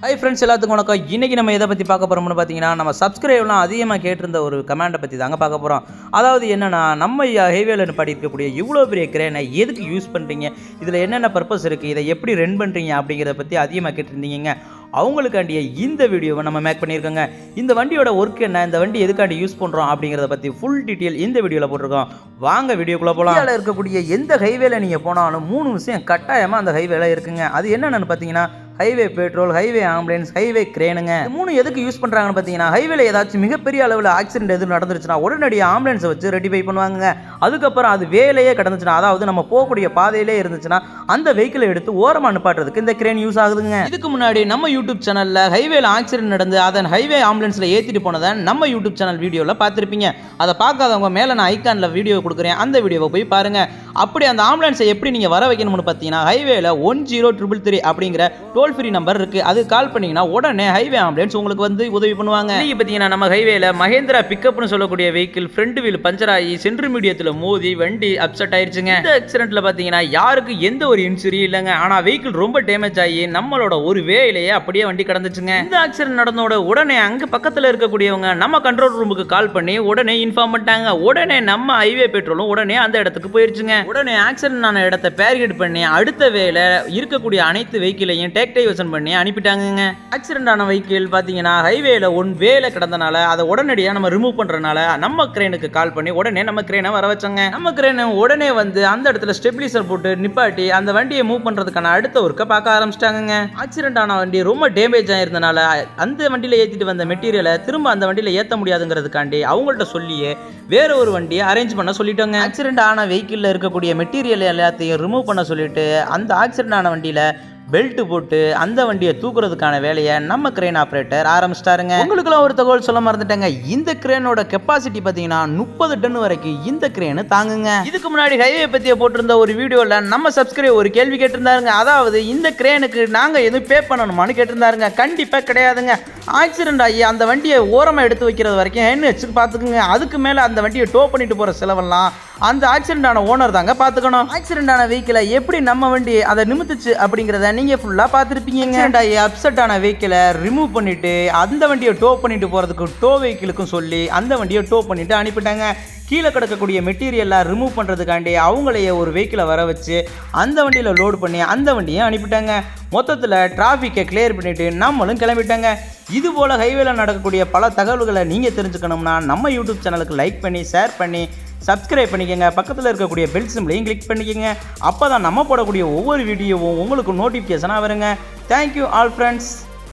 Hi friends, எல்லாத்துக்கும் வணக்கம். இன்றைக்கி நம்ம எதை பற்றி பார்க்க போகிறோம்னு பார்த்தீங்கன்னா, நம்ம சப்ஸ்கிரைப்லாம் அதிகமாக கேட்டிருந்த ஒரு கமெண்டை பற்றி தாங்க பார்க்க போகிறோம். அதாவது என்னென்னா, நம்ம ஹைவேல நிப்பாட்டி இருக்கக்கூடிய இவ்வளோ பெரிய கிரேனை எதுக்கு யூஸ் பண்ணுறீங்க, இதில் என்னென்ன பர்பஸ் இருக்குது, இதை எப்படி ரன் பண்ணுறீங்க அப்படிங்கிறத பற்றி அதிகமாக கேட்டிருந்தீங்க. அவங்களுக்காண்டிய இந்த வீடியோவை நம்ம மேக் பண்ணியிருக்கோங்க. இந்த வண்டியோட ஒர்க் என்ன, இந்த வண்டி எதுக்காண்டி யூஸ் பண்ணுறோம் அப்படிங்கிறத பற்றி ஃபுல் டீட்டெயில் இந்த வீடியோவில் போட்டிருக்கோம். வாங்க வீடியோக்குள்ளே போகலாம். இந்தியாவில் இருக்கக்கூடிய எந்த ஹைவேல நீங்கள் போனாலும் 3 விஷயம் கட்டாயமாக அந்த ஹைவேல இருக்குங்க. அது என்னென்னு பார்த்தீங்கன்னா, highway petrol, highway ambulance, highway கிரேனுங்க. 3 எதுக்கு யூஸ் பண்ணுறாங்கன்னு பார்த்தீங்கன்னா, ஹைவேல ஏதாச்சும் மிகப்பெரிய அளவில் ஆக்சிடென்ட் எதுவும் நடந்துருச்சுன்னா உடனடியாக ஆம்புலன்ஸை வச்சு ரெட்டிஃபை பண்ணுவாங்க. அதுக்கப்புறம் அது வேலையே கடந்துச்சுன்னா, அதாவது நம்ம போகக்கூடிய பாதையிலே இருந்துச்சுன்னா அந்த வெஹிக்கிளை எடுத்து ஓரமாக நிப்பாட்டுறதுக்கு இந்த கிரேன் யூஸ் ஆகுதுங்க. இதுக்கு முன்னாடி நம்ம யூடியூப் சேனலில் ஹைவேல ஆக்சிடென்ட் நடந்து அதன் ஹைவே ஆம்புலன்ஸில் ஏற்றிட்டு போனதை நம்ம யூடியூப் சேனல் வீடியோவில் பார்த்துருப்பீங்க. அதை பார்க்காதவங்க மேலே நான் ஐக்கானில் வீடியோ கொடுக்குறேன், அந்த வீடியோவை போய் பாருங்கள். அப்படி அந்த ஆம்புலன்ஸை எப்படி நீங்கள் வர வைக்கணும்னு பார்த்தீங்கன்னா, ஹைவேல 10333 அப்படிங்கிற டோல் ஃப்ரீ நம்பர் இருக்கு. அது கால் பண்ணீங்கன்னா உடனே ஹைவே ஆம்புலன்ஸ் உங்களுக்கு வந்து உதவி பண்ணுவாங்க. நீங்க பார்த்தீங்கன்னா, நம்ம ஹைவேல மஹேந்திரா பிக்கப்னு சொல்லக்கூடிய வெஹிக்கிள் ஃப்ரண்ட் வீல் பஞ்சர் ஆகி சென்டர் மீடியத்தில் மோதி வண்டி அப்செட் ஆயிருச்சுங்க. இந்த ஆக்சிடென்ட்ல பார்த்தீங்கன்னா யாருக்கு எந்த ஒரு இன்சூரி இல்லைங்க. ஆனால் வெஹிக்கிள் ரொம்ப டேமேஜ் ஆகி நம்மளோட ஒரு வேலையே அப்படியே வண்டி கடந்துச்சுங்க. இந்த ஆக்சிடென்ட் நடந்தோட உடனே அங்கே பக்கத்தில் இருக்கக்கூடியவங்க நம்ம கண்ட்ரோல் ரூமுக்கு கால் பண்ணி உடனே இன்ஃபார்ம் பண்ணிட்டாங்க. உடனே நம்ம ஹைவே பெட்ரோலும் உடனே அந்த இடத்துக்கு போயிருச்சுங்க. உடனே ஆக்சிடென்ட் ஆன இடத்தை பேரிகேட் பண்ணி அடுத்த வேலை இருக்கக்கூடிய அனைத்து வெஹிக்கிளையும் டேக் டைவர்ஷன் பண்ணி அனுப்பிட்டாங்க. ஆக்சிடென்ட் ஆன வெஹிக்கிள் பார்த்தீங்கன்னா ஹைவேல ஒன் வேலை கிடந்தனால அதை உடனடியாக நம்ம ரிமூவ் பண்றதுனால நம்ம கிரேனுக்கு கால் பண்ணி உடனே நம்ம கிரேனை வர வச்சாங்க. நம்ம கிரேனை உடனே வந்து அந்த இடத்துல ஸ்டெபிலைசர் போட்டு நிப்பாட்டி அந்த வண்டியை மூவ் பண்றதுக்கான அடுத்த ஒர்க்கை பார்க்க ஆரம்பிச்சிட்டாங்க. ஆக்சிடென்ட் ஆன வண்டி ரொம்ப டேமேஜ் ஆயிருந்தனால அந்த வண்டியில ஏற்றிட்டு வந்த மெட்டீரியலை திரும்ப அந்த வண்டியில ஏற்ற முடியாதுங்கிறதுக்காண்டி அவங்கள்ட்ட சொல்லியே வேற ஒரு வண்டியை அரேஞ்ச் பண்ண சொல்லிட்டாங்க. ஆக்சிடென்ட் ஆன வெஹிக்கிளில் இருக்கக்கூடிய மெட்டீரியல் எல்லாத்தையும் ரிமூவ் பண்ண சொல்லிட்டு அந்த ஆக்சிடென்ட் ஆன வண்டியில பெல்ட் போட்டு அந்த வண்டியை தூக்குறதுக்கான வேலையை நம்ம கிரேன் ஆப்ரேட்டர் ஆரம்பிச்சிட்டாருங்க. உங்களுக்குலாம் ஒரு தகவல் சொல்ல மறந்துட்டேங்க. இந்த கிரேனோட கெப்பாசிட்டி பார்த்தீங்கன்னா 30 டன் வரைக்கும் இந்த கிரேனு தாங்குங்க. இதுக்கு முன்னாடி ஹைவே பற்றிய போட்டிருந்த ஒரு வீடியோவில் நம்ம சப்ஸ்கிரைப் ஒரு கேள்வி கேட்டிருந்தாருங்க. அதாவது இந்த கிரேனுக்கு நாங்கள் எதுவும் பே பண்ணணுமான்னு கேட்டிருந்தாருங்க. கண்டிப்பாக கிடையாதுங்க. ஆக்சிடென்ட் ஆகி அந்த வண்டியை ஓரமாக எடுத்து வைக்கிறது வரைக்கும் என்ன வச்சு பார்த்துக்குங்க. அதுக்கு மேலே அந்த வண்டியை டோ பண்ணிட்டு போகிற செலவெல்லாம் அந்த ஆக்சிடென்ட் ஆன ஓனர் தாங்க பார்த்துக்கணும். ஆக்சிடென்ட் ஆன வெஹிக்கிளை எப்படி நம்ம வண்டி அதை நிமித்துச்சு அப்படிங்கிறத நீங்கள் ஃபுல்லாக பார்த்துருப்பீங்க. ஆக்சிடென்ட் ஆகி அப்செட் ஆன வெஹிக்கிளை ரிமூவ் பண்ணிட்டு அந்த வண்டியை டோ பண்ணிட்டு போகிறதுக்கு டோ வெஹிக்கிளுக்கும் சொல்லி அந்த வண்டியை டோ பண்ணிட்டு அனுப்பிட்டாங்க. கீழே கிடக்கக்கூடிய மெட்டீரியல்லாம் ரிமூவ் பண்ணுறதுக்காண்டி அவங்களையே ஒரு வெஹிக்கிளை வர வச்சு அந்த வண்டியில் லோடு பண்ணி அந்த வண்டியை அனுப்பிட்டாங்க. மொத்தத்தில் டிராஃபிக்கை கிளியர் பண்ணிவிட்டு நம்மளும் கிளம்பிட்டாங்க. இது போல் ஹைவேல நடக்கக்கூடிய பல தகவல்களை நீங்கள் தெரிஞ்சுக்கணும்னா நம்ம யூடியூப் சேனலுக்கு லைக் பண்ணி ஷேர் பண்ணி சப்ஸ்கிரைப் பண்ணிக்கோங்க. பக்கத்தில் இருக்கக்கூடிய பெல் சிம்பிளையும் கிளிக் பண்ணிக்கோங்க. அப்போ தான் நம்ம போடக்கூடிய ஒவ்வொரு வீடியோவும் உங்களுக்கு நோட்டிஃபிகேஷனாக வருங்க. Thank you all friends.